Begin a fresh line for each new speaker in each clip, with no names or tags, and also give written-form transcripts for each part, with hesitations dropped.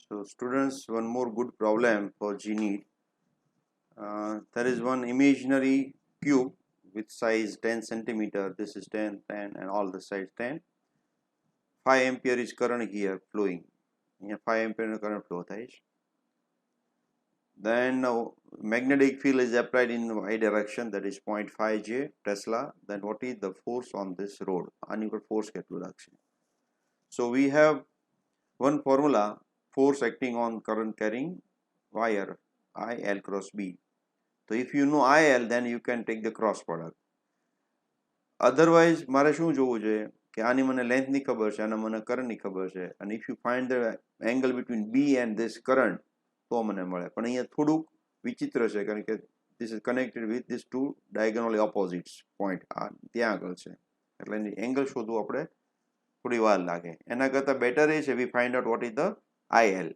So students, one more good problem for Neet. There is one imaginary cube with size 10 centimeter. This is 10, 10 and all the size 10. 5 ampere is current here flowing. Here 5 ampere current flow થાય છે. Then magnetic field is applied in y direction, that is 0.5 J Tesla. Then what is the force on this rod? Unequal force કેટલું લાગશે? So we have one formula, force acting on current carrying wire IL cross B. So if you know IL, then you can take the cross product. Otherwise મારે શું જોવું જોઈએ કે આની મને length ની ખબર છે, આના મને current ની ખબર છે, and if you find the angle between B and this current તો મને મળે. પણ અહીંયા થોડુંક વિચિત્ર છે કારણ કે this is connected with these two diagonally opposites point. ત્યાં આગળ છે એટલે એની angle શોધવું આપણે થોડી વાર લાગે. એના કરતાં better એ છે we find out what is the IL.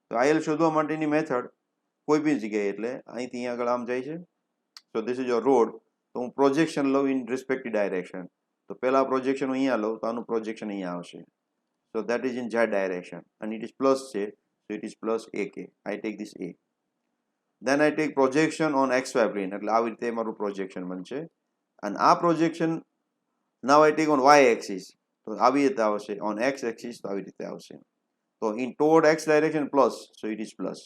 તો IL શોધવા માટેની method કોઈ બી જગ્યાએ એટલે અહીંથી અહીંયા આગળ આમ જાય છે. So this is your road. તો હું પ્રોજેક્શન લઉં ઇન રિસ્પેક્ટિવ ડાયરેક્શન. તો પહેલા પ્રોજેક્શન હું અહીંયા લઉં તો આનું પ્રોજેક્શન અહીંયા આવશે. So that is in Z direction અને ઇટ ઇઝ પ્લસ છે, so it is plus A કે. I take this A. Then I take projection on X Y plane, એટલે આવી રીતે મારું પ્રોજેક્શન બનશે. અને આ projection now I take on Y axis, તો આવી રીતે આવશે. ઓન એક્સ એક્સિસ તો આવી રીતે આવશે. તો in toward x direction plus, so it is plus,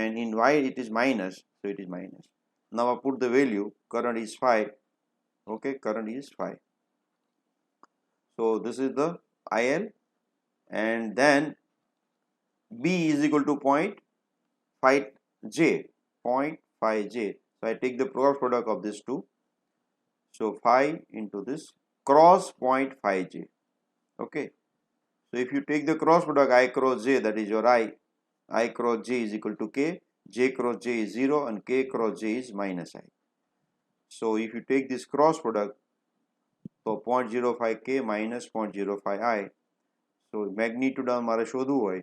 and in y it is minus, so it is minus. Now I put the value, current is 5, okay, current is 5. So this is the IL, and then B is equal to 0.5 J, 0.5 J. So I take the cross product of these two. So 5 into this cross 0.5 J, okay. So if you take the cross product I cross J, that is your I cross J is equal to K. J cross J is 0 and K cross J is minus I. So if you take this cross product, so 0.05 K minus 0.05 I. So magnitude of mara shodhu hoy,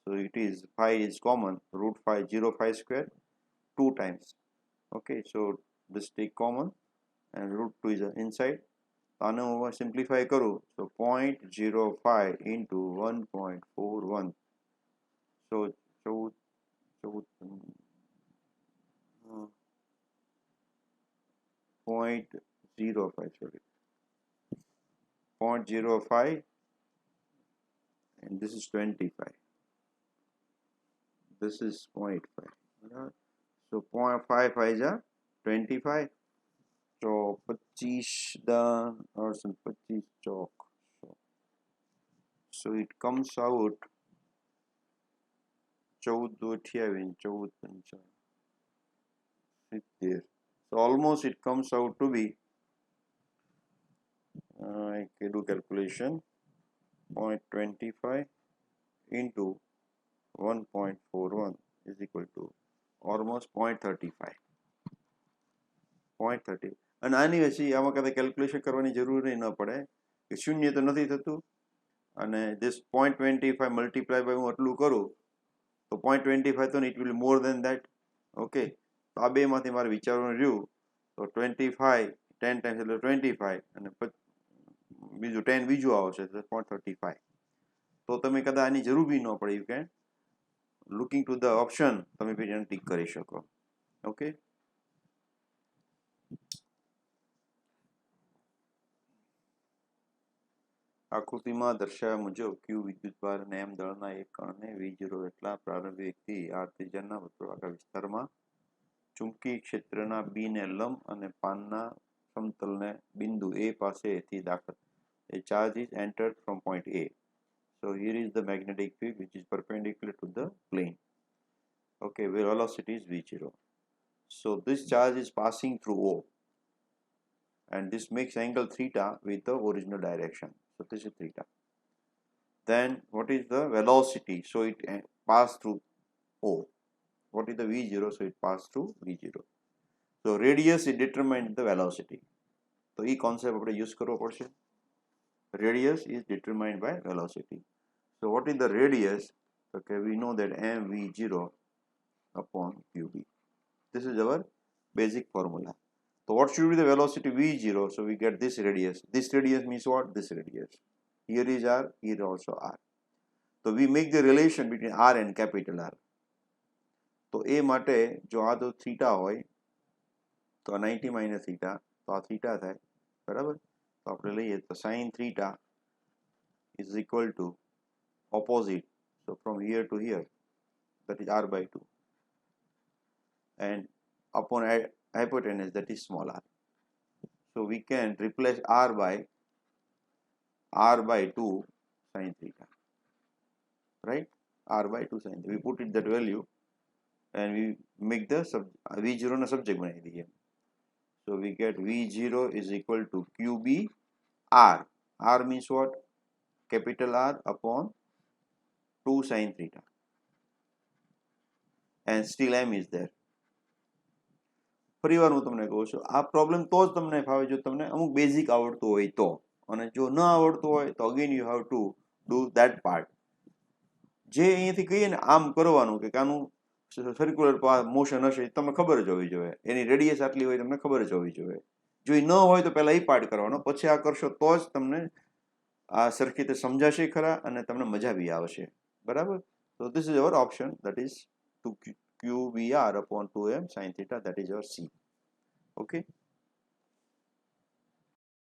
so it is 5 is common, root 5 05 square 2 times. Okay, so this take common and root 2 is inside. Anu simplify karu, so 0.05 into 1.41. So 0.05, sorry, 0.05, and this is 25. This is 0.5. So 0.55 is 25. So 25 the or some 25 chalk. So it comes out 14, 70. So almost it comes out to be, I can do calculation, 0.25 into 1.41 is equal to almost 0.35. 0.30. અને આની પછી આમાં કદાચ calculation કરવાની જરૂર ન પડે કે શૂન્ય તો નથી થતું, અને this 0.25 મલ્ટીપ્લાય બાય હું આટલું કરું તો 0.25 તો it will be more than that. Okay, તો આ બેમાંથી મારે વિચારવાનું રહ્યું. તો 25 10 times એટલે 25 અને બીજું 10 બીજું આવશે તો 0.35. તો તમે કદાચ આની જરૂર બી ન પડે, you can looking to the option તમે બી એને ટીક કરી શકો. ઓકે, આકૃતિમાં દર્શાવ્યા મુજબ ક્યુ વિદ્યુતભાર અને એમ દળના એક કણને V0 એટલા પ્રારંભિક વ્યક્તિ ત્રિજ્યાના વર્તુળાકાર વિસ્તારમાં ચુંબકીય ક્ષેત્રના B ને લંબ અને પાનના સમતલને બિંદુ A પાસેથી દાખલ. A charge is entered from point A. So here is the magnetic field which is perpendicular to the plane. Okay, where velocity is V0. So this charge is passing through O, and this makes angle theta with the original direction. So this is theta. Then what is the velocity? So it passed through O. What is the V0? So it passed through V0. So radius it determines the velocity. So this concept આપણે use કરવો પડશે. Radius is determined by velocity. So what is the radius? Okay, we know that mv0 upon qb. This is our basic formula. So what should be the velocity v0? So we get this radius. This radius means what? This radius. Here is r, here also r. તો we make the relation between R and capital R. તો એ માટે જો આ તો theta હોય તો 90 minus theta, તો આ થીટા થાય, બરાબર. તો આપણે લઈએ તો sine theta is equal to opposite, so from here to here, that is r by 2, and upon hypotenuse, that is small r. So we can replace r by 2 sin theta, right? R by 2 sin theta. We put it that value and we make the v0 na subject banai diye. So we get v0 is equal to qb r. R means what? Capital R upon 2 sin theta, and still m is there. ફરીવાર હું તમને કહું છું, આ problem તો જ તમને ફાવે જો તમને અમુક બેઝિક આવડતું હોય તો, અને જો ન આવડતું હોય તો again you have to do that part. જે અહીંયાથી કહીએ ને આમ કરવાનું કે આનું સર્ક્યુલર મોશન હશે તમને ખબર જ હોવી જોઈએ, એની રેડિયસ આટલી હોય તમને ખબર જ હોવી જોઈએ. જો એ ન હોય તો પહેલા એ પાર્ટ કરવાનો, પછી આ કરશો તો જ તમને આ સરખી રીતે સમજાશે ખરા અને તમને મજા બી આવશે, બરાબર. So this is our option, that is to QBR upon 2m sin theta, that is our C. Okay.